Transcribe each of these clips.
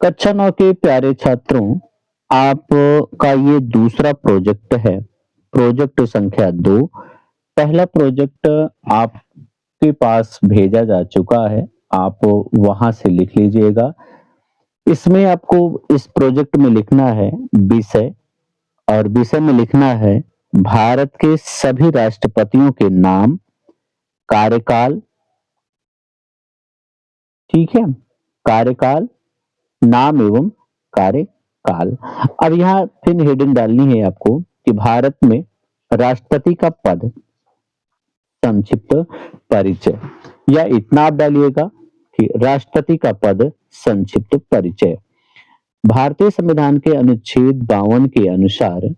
कक्षा 9 के प्यारे छात्रों, आप का ये दूसरा प्रोजेक्ट है, प्रोजेक्ट संख्या 2। पहला प्रोजेक्ट आपके पास भेजा जा चुका है, आप वहाँ से लिख लीजिएगा। इसमें आपको इस प्रोजेक्ट में लिखना है विषय, और विषय में लिखना है भारत के सभी राष्ट्रपतियों के नाम, कार्यकाल, ठीक है? कार्यकाल, नाम एवं कार्यकाल। अब यहाँ फिर हेडिंग डालनी है आपको कि भारत में राष्ट्रपति का पद, संक्षिप्त परिचय, या इतना आप डालिएगा कि राष्ट्रपति का पद संक्षिप्त परिचय। भारतीय संविधान के अनुच्छेद 52 के अनुसार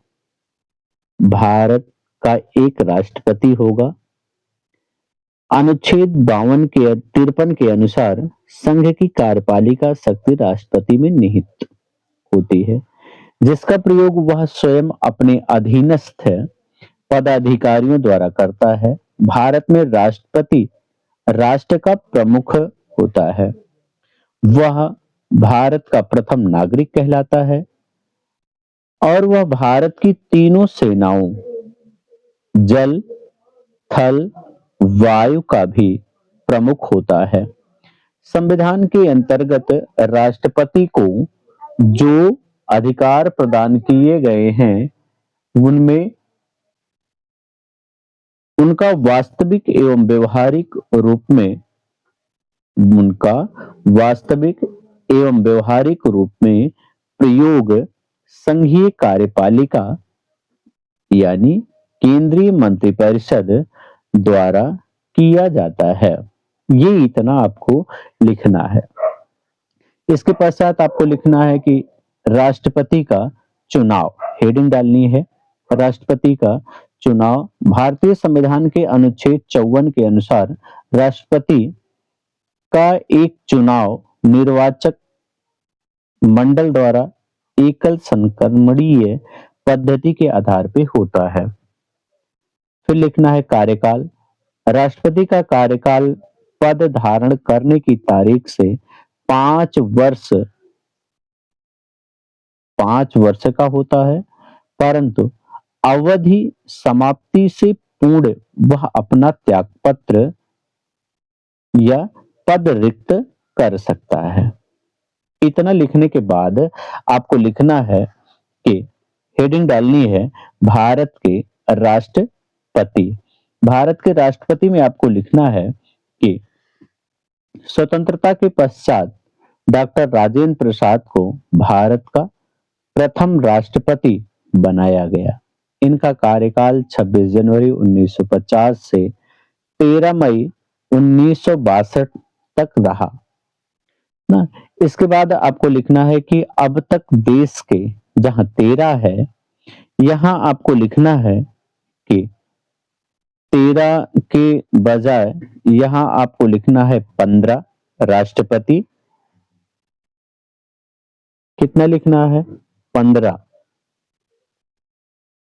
भारत का एक राष्ट्रपति होगा। अनुच्छेद 53 के अनुसार संघ की कार्यपालिका शक्ति राष्ट्रपति में निहित होती है, जिसका प्रयोग वह स्वयं अपने अधीनस्थ पदाधिकारियों द्वारा करता है। भारत में राष्ट्रपति राष्ट्र का प्रमुख होता है। वह भारत का प्रथम नागरिक कहलाता है और वह भारत की तीनों सेनाओं, जल, थल, वायु का भी प्रमुख होता है। संविधान के अंतर्गत राष्ट्रपति को जो अधिकार प्रदान किए गए हैं, उनमें उनका वास्तविक एवं व्यवहारिक रूप में प्रयोग संघीय कार्यपालिका यानी केंद्रीय मंत्रिपरिषद द्वारा किया जाता है। ये इतना आपको लिखना है। इसके पश्चात आपको लिखना है कि राष्ट्रपति का चुनाव, हेडिंग डालनी है राष्ट्रपति का चुनाव। भारतीय संविधान के अनुच्छेद 54 के अनुसार राष्ट्रपति का एक चुनाव निर्वाचक मंडल द्वारा एकल संक्रमणीय पद्धति के आधार पर होता है। फिर लिखना है कार्यकाल। राष्ट्रपति का कार्यकाल पद धारण करने की तारीख से 5 वर्ष का होता है, परंतु अवधि समाप्ति से पूर्ण वह अपना त्यागपत्र या पद रिक्त कर सकता है। इतना लिखने के बाद आपको लिखना है कि हेडिंग डालनी है भारत के राष्ट्रपति। भारत के राष्ट्रपति में आपको लिखना है कि स्वतंत्रता के पश्चात डॉक्टर राजेंद्र प्रसाद को भारत का प्रथम राष्ट्रपति बनाया गया। इनका कार्यकाल 26 जनवरी 1950 से 13 मई 1962 तक रहा ना। इसके बाद आपको लिखना है कि अब तक देश के, जहां 13 है, यहां आपको लिखना है कि 13 के बजाय यहां आपको लिखना है 15 राष्ट्रपति। कितना लिखना है?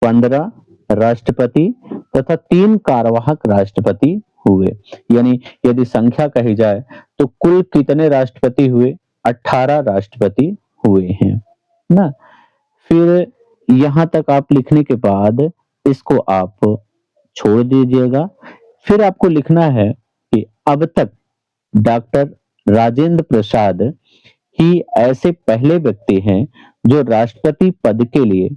15 राष्ट्रपति तथा 3 कार्यवाहक राष्ट्रपति हुए। यानी यदि संख्या कही जाए तो कुल कितने राष्ट्रपति हुए? 18 राष्ट्रपति हुए हैं ना। फिर यहां तक आप लिखने के बाद इसको आप छोड़ दीजिएगा। फिर आपको लिखना है कि अब तक डॉक्टर राजेंद्र प्रसाद ही ऐसे पहले व्यक्ति हैं जो राष्ट्रपति पद के लिए,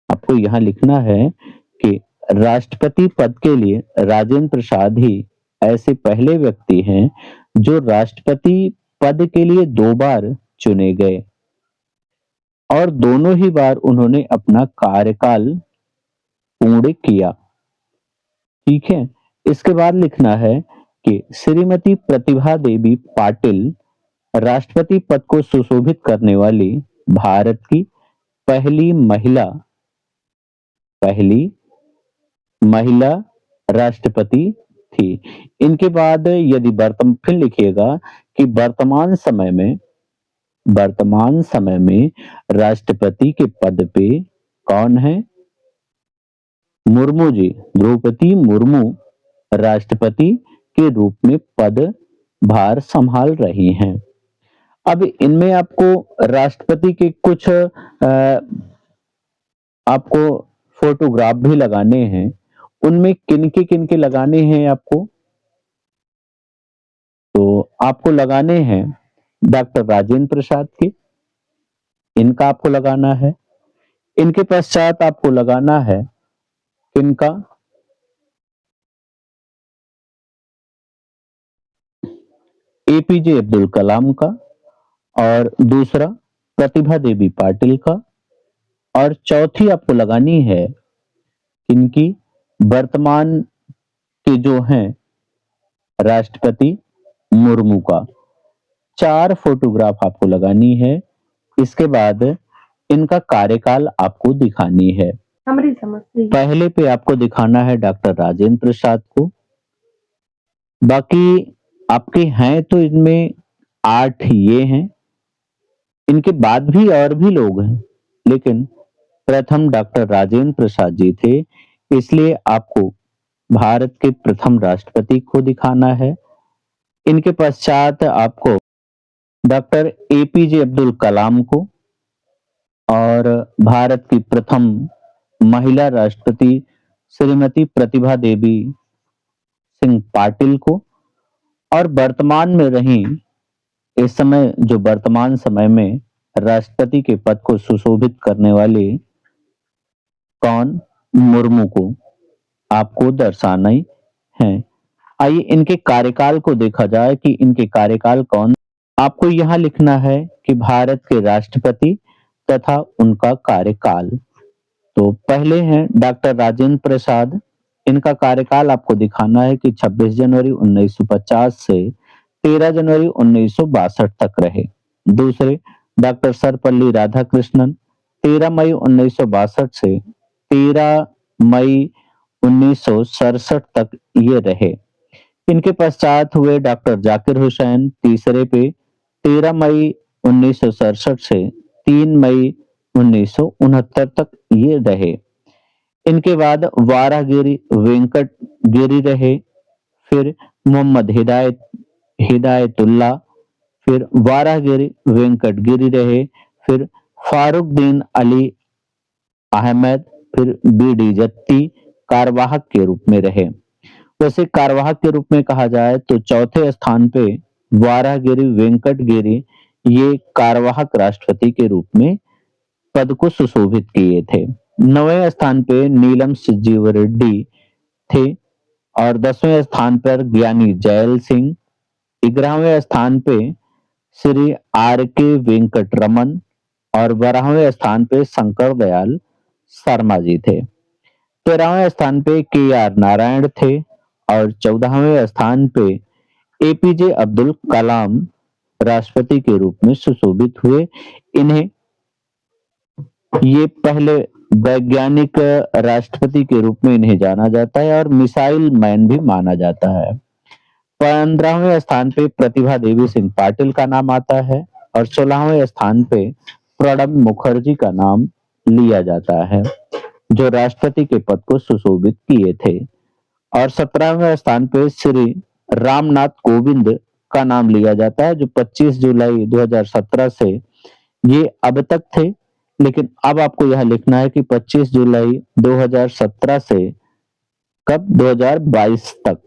आपको यहां लिखना है कि राष्ट्रपति पद के लिए राजेंद्र प्रसाद ही ऐसे पहले व्यक्ति हैं जो राष्ट्रपति पद के लिए 2 बार चुने गए और दोनों ही बार उन्होंने अपना कार्यकाल पूर्ण किया। ठीक है। इसके बाद लिखना है कि श्रीमती प्रतिभा देवी पाटिल राष्ट्रपति पद को सुशोभित करने वाली भारत की पहली महिला राष्ट्रपति थी। इनके बाद यदि फिर लिखिएगा कि वर्तमान समय में राष्ट्रपति के पद पे कौन है? मुर्मू जी, द्रौपदी मुर्मू राष्ट्रपति के रूप में पद भार संभाल रही हैं। अब इनमें आपको राष्ट्रपति के कुछ आपको फोटोग्राफ भी लगाने हैं। उनमें किनके लगाने हैं आपको? तो आपको लगाने हैं डॉक्टर राजेंद्र प्रसाद के, इनका आपको लगाना है। इनके पश्चात आपको लगाना है किनका? एपीजे अब्दुल कलाम का, और दूसरा प्रतिभा देवी पाटिल का, और चौथी आपको लगानी है इनकी वर्तमान के जो हैं राष्ट्रपति मुर्मू का। 4 फोटोग्राफ आपको लगानी है। इसके बाद इनका कार्यकाल आपको दिखानी है। पहले पे आपको दिखाना है डॉक्टर राजेंद्र प्रसाद को। बाकी आपके हैं तो इनमें 8 ये हैं। इनके बाद भी और भी लोग हैं, लेकिन प्रथम डॉक्टर राजेंद्र प्रसाद जी थे, इसलिए आपको भारत के प्रथम राष्ट्रपति को दिखाना है। इनके पश्चात आपको डॉक्टर एपीजे अब्दुल कलाम को, और भारत की प्रथम महिला राष्ट्रपति श्रीमती प्रतिभा देवी सिंह पाटिल को, और वर्तमान में रही इस समय जो वर्तमान समय में राष्ट्रपति के पद को सुशोभित करने वाले कौन? मुर्मू को आपको दर्शाना ही है। आइए इनके कार्यकाल को देखा जाए कि इनके कार्यकाल कौन। आपको यहां लिखना है कि भारत के राष्ट्रपति तथा उनका कार्यकाल। तो पहले हैं डॉक्टर राजेंद्र प्रसाद। इनका कार्यकाल आपको दिखाना है कि 26 जनवरी 1950 से 13 जनवरी 1962 तक रहे। दूसरे डॉक्टर सर्वपल्ली राधाकृष्णन 13 मई 1962 से 13 मई 1967 तक ये रहे। इनके पश्चात हुए डॉक्टर जाकिर हुसैन तीसरे पे 13 मई 1967 से 3 मई 1969 तक ये रहे। इनके बाद वारागिरी वेंकट गिरी रहे, फिर मोहम्मद हिदायतुल्लाह, फिर वारागिरी वेंकट गिरी रहे, फिर फारुकदीन अली अहमद, फिर बीडी जत्ती कार्यवाहक के रूप में रहे। वैसे कार्यवाहक के रूप में कहा जाए तो चौथे स्थान पे वारागिरी वेंकट गिरी ये कार्यवाहक राष्ट्रपति के रूप में पद को सुशोभित किए थे। 9वें स्थान पे नीलम संजीव रेड्डी थे, और 10वें स्थान पर ज्ञानी जैल सिंह, 11वें स्थान पे श्री आर के वेंकट रमन, और 12वें स्थान पे शंकर दयाल शर्मा जी थे। 13वें स्थान पे के आर नारायण थे, और 14वें स्थान पे एपीजे अब्दुल कलाम राष्ट्रपति के रूप में सुशोभित हुए। इन्हें ये पहले वैज्ञानिक राष्ट्रपति के रूप में इन्हें जाना जाता है, और मिसाइल मैन भी माना जाता है। 15वें स्थान पे प्रतिभा देवी सिंह पाटिल का नाम आता है, और 16वें स्थान पे प्रणब मुखर्जी का नाम लिया जाता है, जो राष्ट्रपति के पद को सुशोभित किए थे। और 17वें स्थान पे श्री रामनाथ कोविंद का नाम लिया जाता है, जो 25 जुलाई 2017 से ये अब तक थे, लेकिन अब आपको यह लिखना है कि 25 जुलाई 2017 से कब? 2022 तक।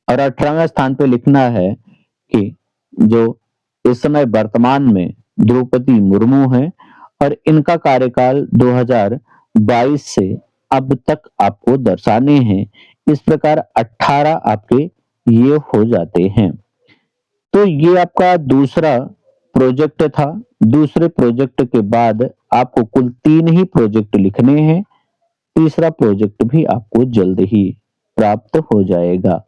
और 18वें स्थान पे लिखना है कि जो इस समय वर्तमान में द्रौपदी मुर्मू हैं, और इनका कार्यकाल 2022 से अब तक आपको दर्शाने हैं। इस प्रकार 18 आपके ये हो जाते हैं। तो ये आपका दूसरा प्रोजेक्ट था। दूसरे प्रोजेक्ट के बाद आपको कुल 3 ही प्रोजेक्ट लिखने हैं। तीसरा प्रोजेक्ट भी आपको जल्द ही प्राप्त हो जाएगा।